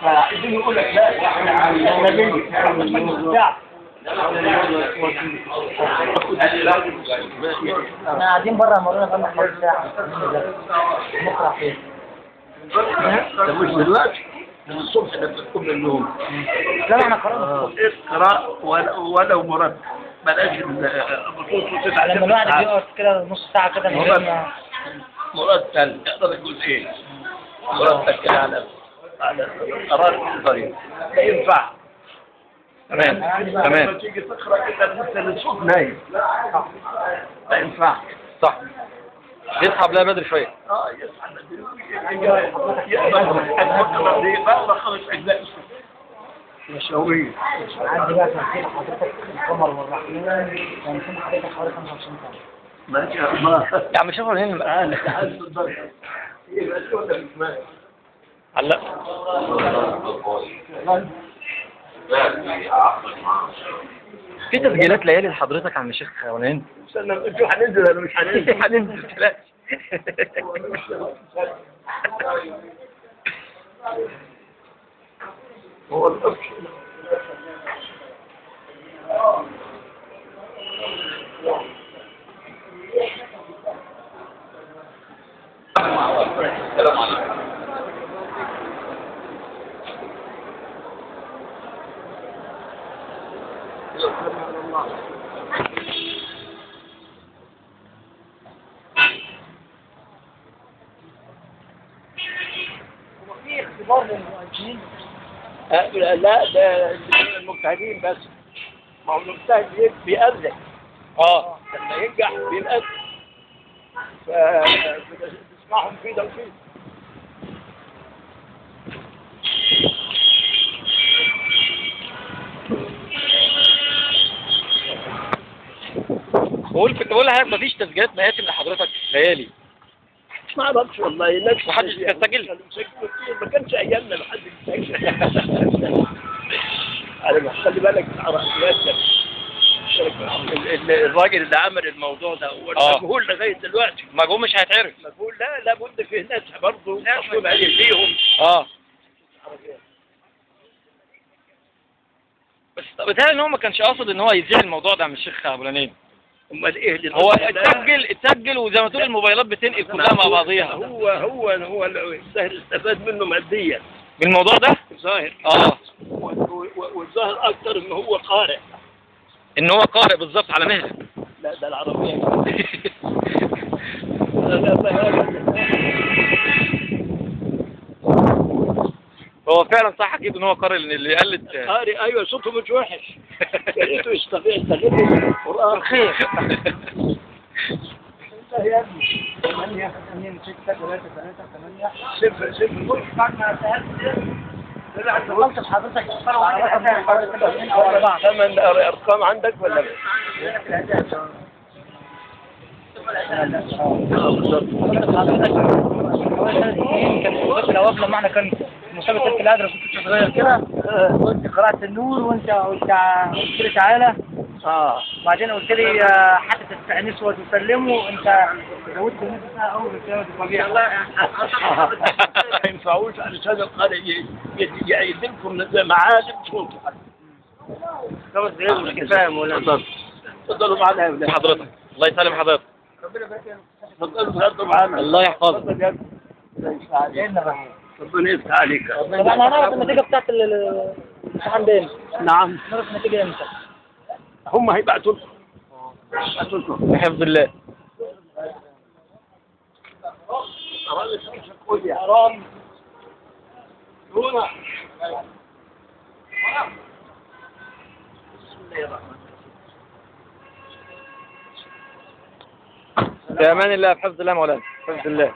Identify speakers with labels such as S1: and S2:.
S1: فعايزين يقول لك لا احنا
S2: احنا قاعدين بره مرينا بقالنا حوالي ساعة نقرأ فين؟
S1: ده مش دلوقتي الصبح ده بتقوم من النوم.
S2: لا احنا قرأنا
S1: اقرأ ولو مرتب بلاش البطوط
S2: لما الواحد بيقعد كده نص ساعة كده من غير ما
S1: مرتب يقدر الجزئين مرتب كده على قرار الطريق لا ينفع.
S3: تمام
S1: تيجي تقرأ كده مثل الصوت نايم لا ينفع.
S3: صح. يصحى قبلها بدري شويه.
S1: بقرا 5 أجزاء مشاوير.
S2: عندي بقى تمثيل حضرتك القمر والرحمن تمثيل حضرتك حوالي 25 سنة.
S1: ما شاء الله
S3: يا عم شوفوا هنا
S1: انا عايز الضرب يبقى شو ده اسمه
S3: علق. في تسجيلات ليالي لحضرتك عم الشيخ ونين؟
S1: استنى انتوا هننزل ولا مش هننزل؟
S3: هننزل ثلاث.
S1: هو الأصل السلام عليكم.
S2: في اختبار للمؤذنين؟
S1: لا ده المجتهدين بس. ما هو المجتهد بيأذن. لما ينجح بيأذن. فتسمعهم في ده وفي.
S3: كنت بقول لحضرتك مفيش تسجيلات مآتم لحضرتك ليالي.
S1: ما اعرفش والله نفس
S3: محدش بيسجل.
S1: ما كانش ايامنا ما حد بيسجل. انا خلي بالك الراجل اللي عمل الموضوع ده هو مجهول لغايه دلوقتي.
S3: مجهول مش هيتعرف.
S1: مجهول لا لابد في ناس برضه مشهور عليه فيهم.
S3: بس بيتهيألي ان هو ما كانش قاصد ان هو يذيع الموضوع ده من الشيخ ابو العنين.
S1: امال ايه اللي
S3: هو اتسجل وزي ما تقول الموبايلات بتنقل كلها مع بعضيها.
S1: هو السهل استفاد منه ماديا
S3: من الموضوع ده
S1: ظاهر. والظاهر اكتر ان هو قارئ.
S3: ان هو قارئ بالظبط على مهله.
S1: لا ده العربيه.
S3: هو فعلا صح اكيد ان هو قارئ اللي قلد
S1: قارئ. ايوه صوته مش وحش. يا ريته يستغل القران خير. يا ابني 8 2 6 3 3 8 صفر صفر بعد ما سالت
S2: قلت لحضرتك
S1: ثمان ارقام عندك ولا لا؟
S2: كان في الأواب لما احنا كان مسابقة تلك الأدرس كنت صغير كده قلت قرأت النور وانت قلت لي تعالى وبعدين قلت لي حتى تستأنس وتسلموا انت زودت الناس بتاعها أول بكتابة الطبيعة.
S1: ما ينفعوش علشان القارئ يدلكم معالم صوته.
S2: 5 دقايق مش كفاية مولانا.
S1: تفضلوا معنا يا ولاد.
S3: حضرتك الله يسلم حضرتك.
S1: تفضلوا معنا.
S3: الله يحفظك.
S1: ربنا يفتح عليك.
S2: طب احنا هنعرف النتيجة بتاعت الامتحان ده امتى؟
S1: نعم.
S2: نعرف النتيجة امتى؟
S1: هم هيبعتوا لكم.
S3: بحفظ الله.
S1: حرام. هنا. بسم الله الرحمن الرحيم.
S3: في امان الله بحفظ الله مولانا بحفظ الله.